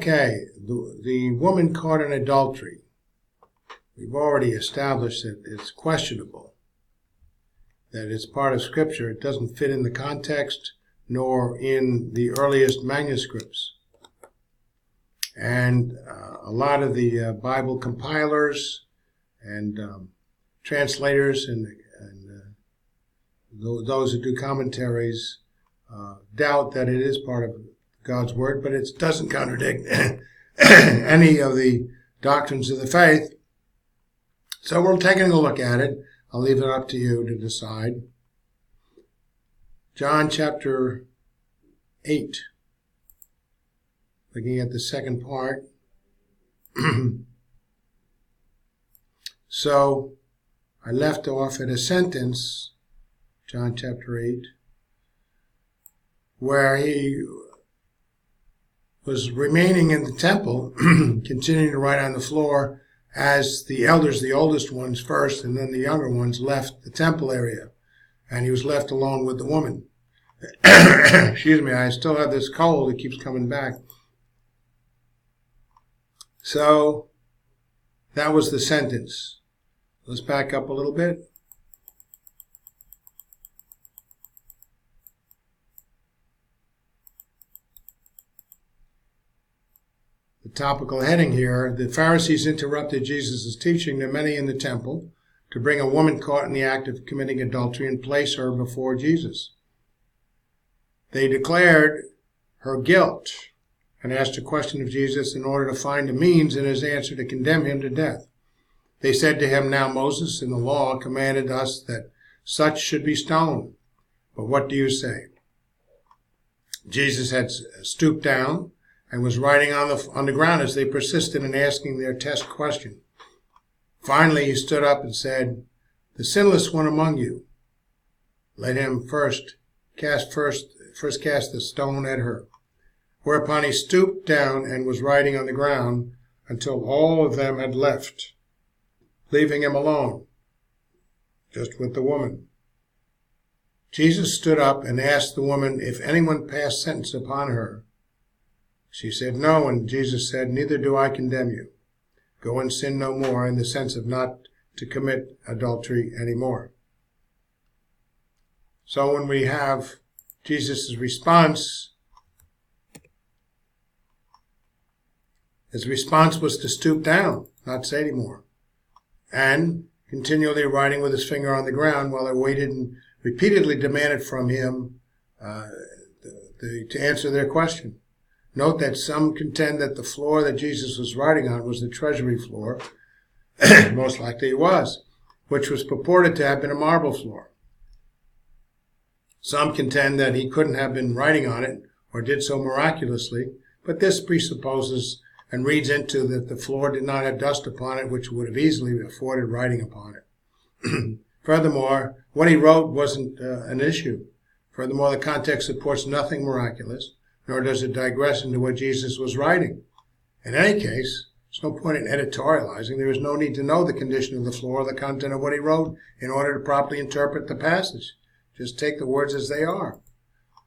Okay, the woman caught in adultery. We've already established that it's questionable, that it's part of Scripture. It doesn't fit in the context nor in the earliest manuscripts. And a lot of the Bible compilers and translators and those who do commentaries doubt that it is part of God's Word, but it doesn't contradict any of the doctrines of the faith. So we're taking a look at it. I'll leave it up to you to decide. John chapter 8. Looking at the second part. So I left off at a sentence, John chapter 8, where he was remaining in the temple, continuing to write on the floor, as the elders, the oldest ones first, and then the younger ones left the temple area. And he was left alone with the woman. Excuse me, I still have this cold. It keeps coming back. So that was the sentence. Let's back up a little bit. The topical heading here, the Pharisees interrupted Jesus' teaching to many in the temple to bring a woman caught in the act of committing adultery and place her before Jesus. They declared her guilt and asked a question of Jesus in order to find a means in his answer to condemn him to death. They said to him, "Now Moses in the law commanded us that such should be stoned. But what do you say?" Jesus had stooped down and was writing on the ground as they persisted in asking their test question. Finally, he stood up and said, "The sinless one among you, let him first cast the stone at her." Whereupon he stooped down and was writing on the ground until all of them had left, leaving him alone, just with the woman. Jesus stood up and asked the woman if anyone passed sentence upon her. She said, "No," and Jesus said, "Neither do I condemn you. Go and sin no more," in the sense of not to commit adultery anymore. So when we have Jesus' response, his response was to stoop down, not say anymore, and continually writing with his finger on the ground while they waited and repeatedly demanded from him to answer their question. Note that some contend that the floor that Jesus was writing on was the treasury floor, most likely it was, which was purported to have been a marble floor. Some contend that he couldn't have been writing on it or did so miraculously, but this presupposes and reads into that the floor did not have dust upon it, which would have easily afforded writing upon it. Furthermore, what he wrote wasn't an issue. Furthermore, the context supports nothing miraculous, nor does it digress into what Jesus was writing. In any case, there's no point in editorializing. There is no need to know the condition of the floor or the content of what he wrote in order to properly interpret the passage. Just take the words as they are.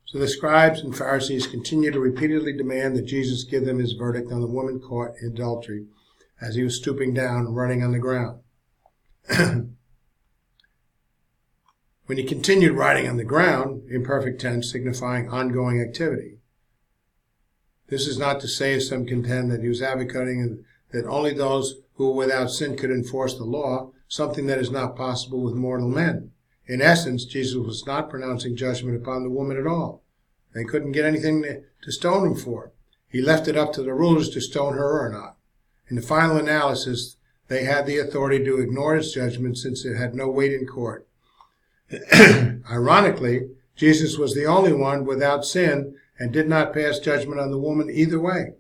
So the scribes and Pharisees continue to repeatedly demand that Jesus give them his verdict on the woman caught in adultery as he was stooping down and running on the ground. When he continued writing on the ground, imperfect tense signifying ongoing activity. This is not to say, as some contend, that he was advocating that only those who without sin could enforce the law, something that is not possible with mortal men. In essence, Jesus was not pronouncing judgment upon the woman at all. They couldn't get anything to stone him for. He left it up to the rulers to stone her or not. In the final analysis, they had the authority to ignore his judgment since it had no weight in court. Ironically, Jesus was the only one without sin and did not pass judgment on the woman either way.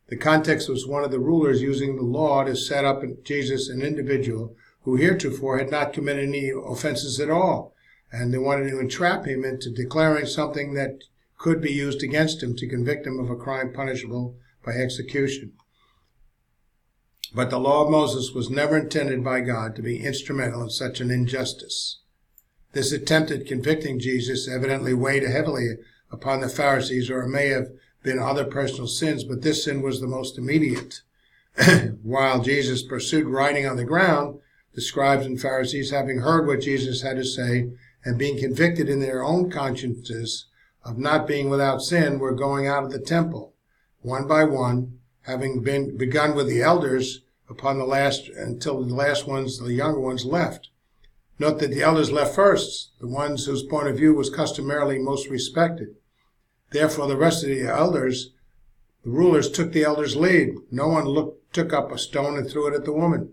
The context was one of the rulers using the law to set up Jesus, an individual who heretofore had not committed any offenses at all, and they wanted to entrap him into declaring something that could be used against him to convict him of a crime punishable by execution. But the law of Moses was never intended by God to be instrumental in such an injustice. This attempt at convicting Jesus evidently weighed heavily upon the Pharisees, or it may have been other personal sins, but this sin was the most immediate. While Jesus pursued writing on the ground, the scribes and Pharisees, having heard what Jesus had to say and being convicted in their own consciences of not being without sin, were going out of the temple, one by one, having begun with the elders upon the last, until the last ones, the younger ones, left. Note that the elders left first, the ones whose point of view was customarily most respected. Therefore, the rest of the elders, the rulers, took the elders' lead. No one took up a stone and threw it at the woman.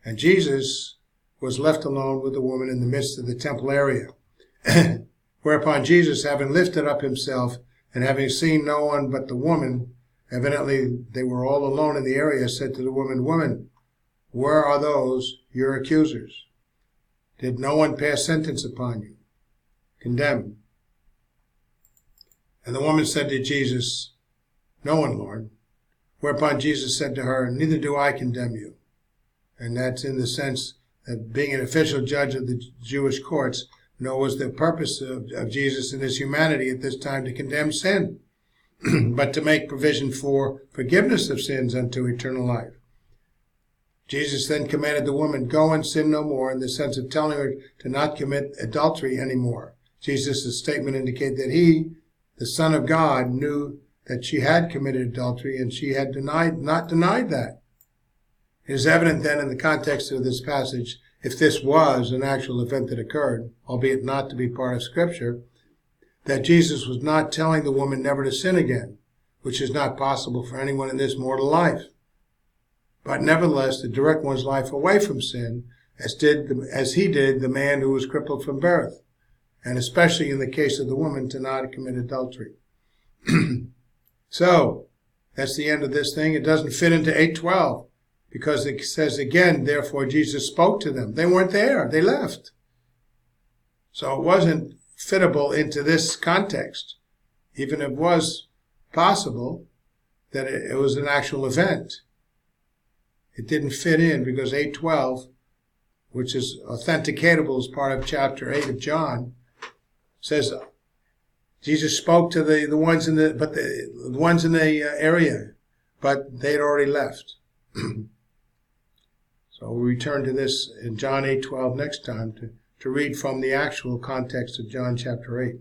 And Jesus was left alone with the woman in the midst of the temple area. Whereupon Jesus, having lifted up himself, and having seen no one but the woman, evidently they were all alone in the area, said to the woman, "Woman, where are those your accusers? Did no one pass sentence upon you? Condemn." And the woman said to Jesus, "No one, Lord." Whereupon Jesus said to her, "Neither do I condemn you." And that's in the sense that being an official judge of the Jewish courts, nor was the purpose of Jesus in his humanity at this time to condemn sin, but to make provision for forgiveness of sins unto eternal life. Jesus then commanded the woman, "Go and sin no more," in the sense of telling her to not commit adultery anymore. Jesus' statement indicated that he, the Son of God, knew that she had committed adultery, and she had not denied that. It is evident then in the context of this passage, if this was an actual event that occurred, albeit not to be part of Scripture, that Jesus was not telling the woman never to sin again, which is not possible for anyone in this mortal life, but nevertheless to direct one's life away from sin, as he did the man who was crippled from birth, and especially in the case of the woman, to not commit adultery. So, that's the end of this thing. It doesn't fit into 8:12, because it says again, therefore Jesus spoke to them. They weren't there. They left. So it wasn't fittable into this context, even if it was possible that it was an actual event. It didn't fit in because 8:12, which is authenticatable as part of chapter 8 of John, says Jesus spoke to the ones in the ones in the area, but they'd already left. So we'll return to this in John 8:12 next time to read from the actual context of John chapter 8.